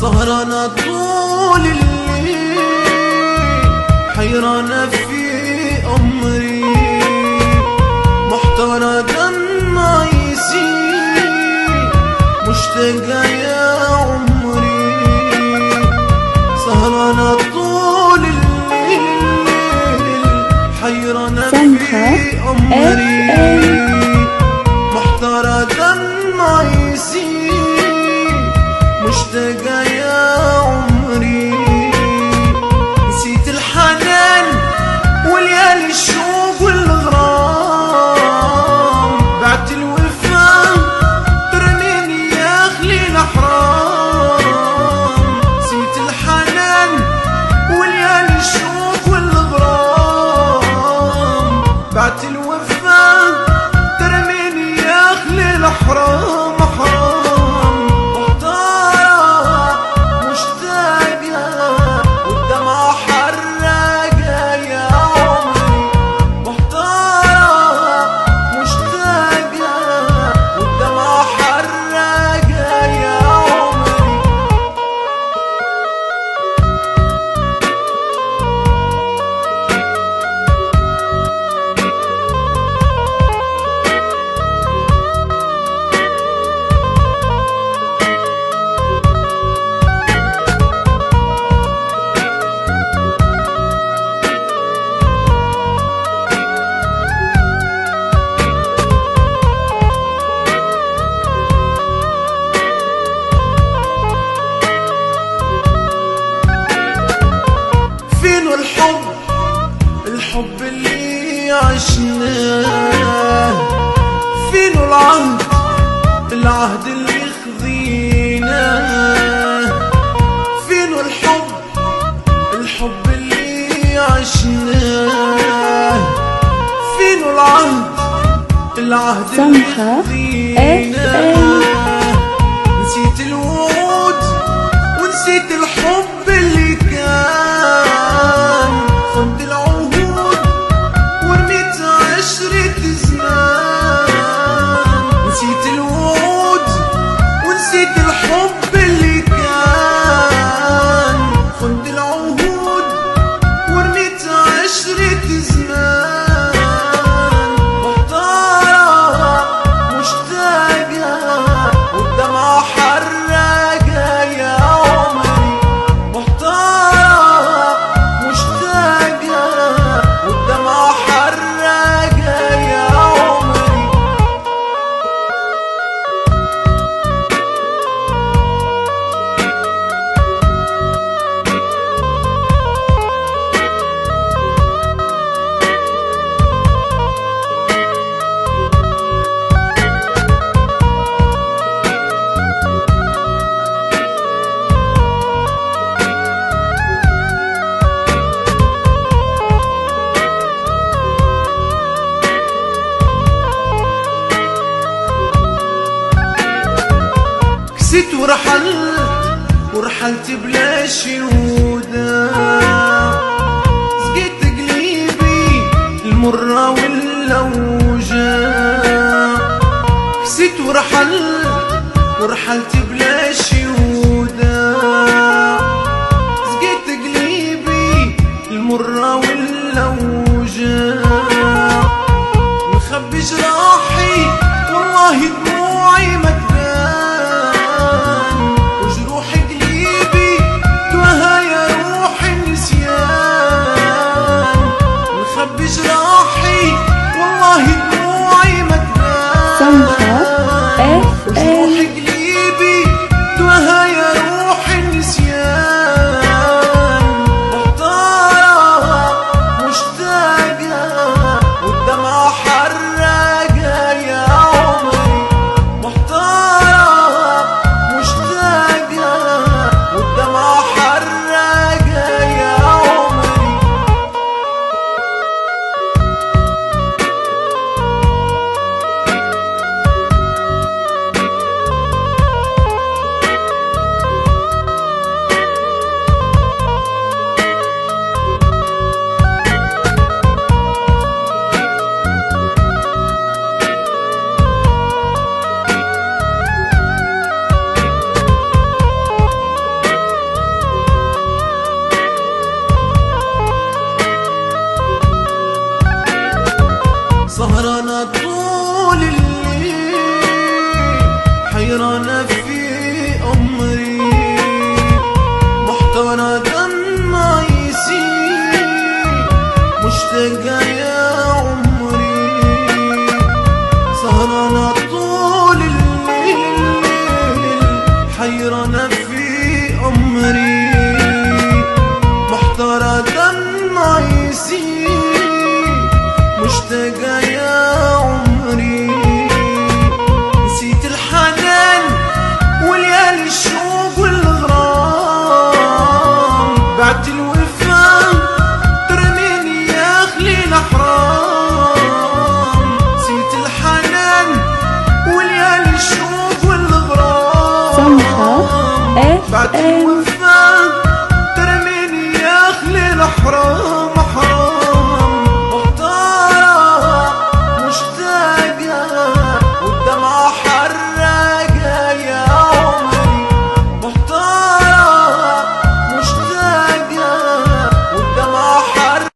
سهرانة طول الليل، حيرانة في أمري، محتارة دمع يسيل، مشتاقة يا عمري. سهرانة طول الليل، حيرانة في أمري، محتارة دمع يسيل، مشتاقة يا عمري. نسيت الحنان وليالي الشوق والغرام، بعت الوفا ترميني يا خليل حرام. نسيت الحنان وليالي الشوق والغرام، بعت الوفا ترميني يا خليل حرام حرام. الحب اللي عشناه، فينو العهد اللي خذيناه. فينو الحب اللي عشناه، فينو العهد اللي خذيناه. نسيت الوعود ونسيت الحب اللي كان، خنت العهود ورميت عشرة زمان. نسيت الوعود ونسيت الحب اللي كان، خنت العهود ورميت عشرة زمان. محتارة مشتاقة والدمعة حراقة يا عمري. محتارة مشتاقة والدمعة حراقة يا عمري. كسيت ورحلت بلا شهودة، سقيت قليبي المرة والأوجاع. كسيت ورحلت بلا شهودة، سقيت قليبي المرة والأوجاع. مخبي جراحي والله دموعي ما تبان، وجروح قليبي توها يا روح النسيان. مخبي جراحي والله دموعي ما تبان، وجروح قليبي توها مشتاقة يا عمري، نسيت الحنان وليالي الشوق والغرام، بعت الوفا ترميني يا خليل حرام، نسيت الحنان وليالي الشوق والغرام، سمحة FM